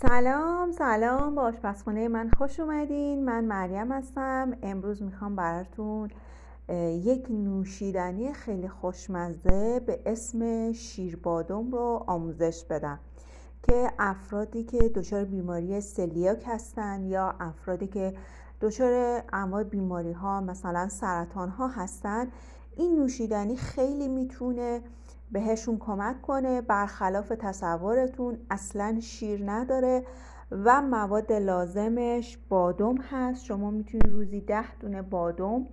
سلام به آشپزخونه من خوش اومدین. من مریم هستم. امروز میخوام براتون یک نوشیدنی خیلی خوشمزه به اسم شیربادم رو آموزش بدم که افرادی که دچار بیماری سلیاک هستن یا افرادی که دچار انواع بیماری ها مثلا سرطان ها هستن، این نوشیدنی خیلی میتونه بهشون کمک کنه. برخلاف تصورتون اصلا شیر نداره و مواد لازمش بادم هست. شما میتونید روزی 10 دونه بادم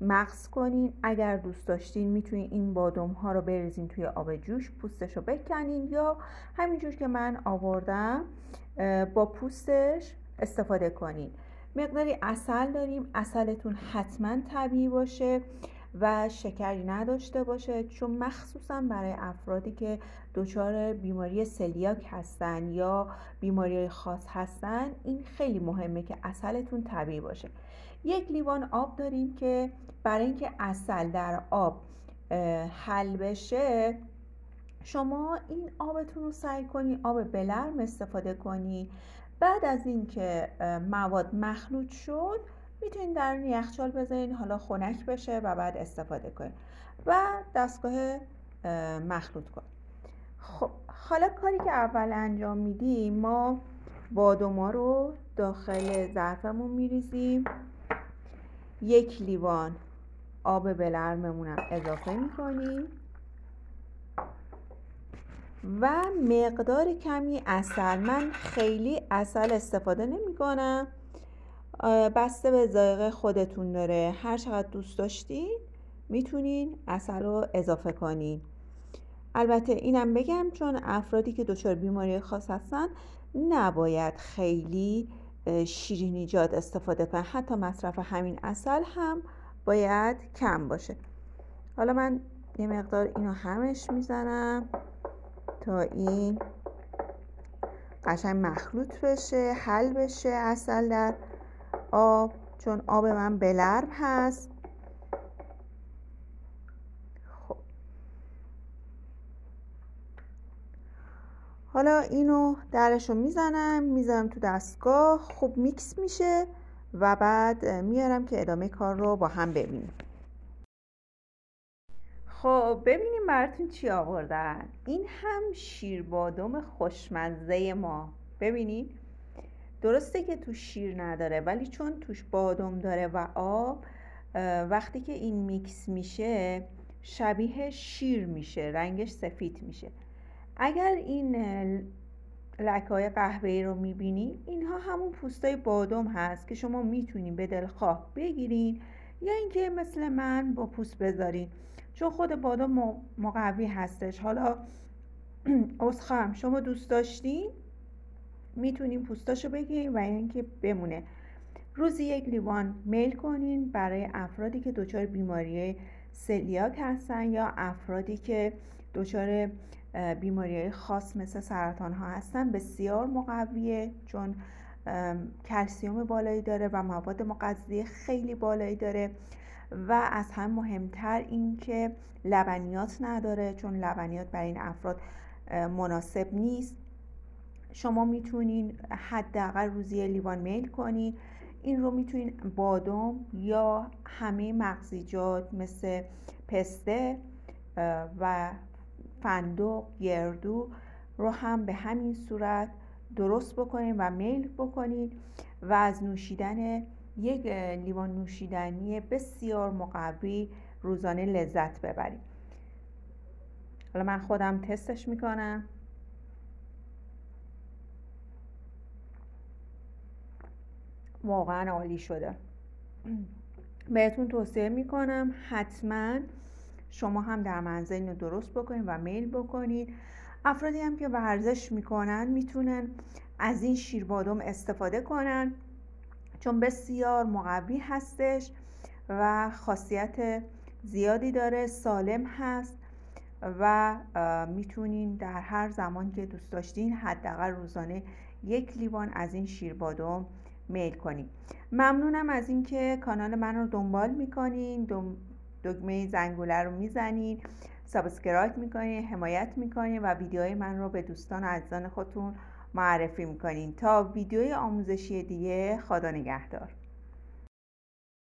مغز کنین. اگر دوست داشتین میتونین این بادم ها رو بریزین توی آب جوش، پوستش رو بکنین یا همینجور که من آوردم با پوستش استفاده کنین. مقداری عسل داریم. عسلتون حتما طبیعی باشه و شکری نداشته باشه، چون مخصوصا برای افرادی که دچار بیماری سلیاک هستن یا بیماری خاص هستن این خیلی مهمه که عسلتون طبیعی باشه. 1 لیوان آب داریم که برای اینکه عسل در آب حل بشه شما این آبتون رو سعی کنی آب بلرم استفاده کنی. بعد از اینکه مواد مخلوط شد میتونین در یخچال بذارین حالا خنک بشه و بعد استفاده کنین و دستگاه مخلوط کنین. خب حالا کاری که اول انجام میدیم، ما بادوما رو داخل ظرفمون میریزیم. 1 لیوان آب بلرممون هم اضافه میکنیم و مقدار کمی عسل. من خیلی عسل استفاده نمی کنم، بسته به ذائقه خودتون داره. هر چقدر دوست داشتین میتونین عسل رو اضافه کنین. البته اینم بگم چون افرادی که دچار بیماری خاص هستن نباید خیلی شیرینیجات استفاده کنن، حتی مصرف همین عسل هم باید کم باشه. حالا من یه مقدار اینو همش میزنم تا این قشنگ مخلوط بشه، حل بشه عسل در آب، چون آب من بلرم هست. خب حالا اینو درشو میذارم تو دستگاه، خوب میکس میشه و بعد میارم که ادامه کار رو با هم ببینیم. خب ببینیم براتون چی آوردن. این هم شیربادم خوشمزه ما. ببینید درسته که توش شیر نداره، ولی چون توش بادم داره و آب، وقتی که این میکس میشه شبیه شیر میشه، رنگش سفید میشه. اگر این لکه‌های قهوه‌ای رو میبینی، اینها همون پوستای بادم هست که شما میتونین به دلخواه بگیرین یا اینکه مثل من با پوست بذارین، چون خود بادم مقوی هستش. حالا عذرخواهم، شما دوست داشتین میتونین پوستاشو بگیرین و اینکه بمونه. روزی 1 لیوان میل کنین. برای افرادی که دچار بیماری سلیاک هستن یا افرادی که دچار بیماری خاص مثل سرطان ها هستن بسیار مقویه، چون کلسیم بالایی داره و مواد مغذی خیلی بالایی داره و از هم مهمتر این که لبنیات نداره، چون لبنیات برای این افراد مناسب نیست. شما میتونین حداقل روزی 1 لیوان میل کنین. این رو میتونین بادم یا همه مغزیجات مثل پسته و فندق، گردو رو هم به همین صورت درست بکنین و میل بکنین و از نوشیدن 1 لیوان نوشیدنی بسیار مقوی روزانه لذت ببرید. حالا من خودم تستش میکنم. واقعا عالی شده. بهتون توصیه میکنم حتما شما هم در منزل اینو درست بکنید و میل بکنید. افرادی هم که ورزش میکنن میتونن از این شیربادم استفاده کنن، چون بسیار مقوی هستش و خاصیت زیادی داره، سالم هست و میتونین در هر زمان که دوست داشتین حداقل روزانه 1 لیوان از این شیربادم میل کنید. ممنونم از اینکه کانال من رو دنبال میکنین، دکمه زنگوله رو میزنین، سابسکرایب میکنین، حمایت میکنین و ویدیوهای من رو به دوستان و عزیزان خودتون معرفی میکنین. تا ویدیوی آموزشی دیگه، خدا نگهدار.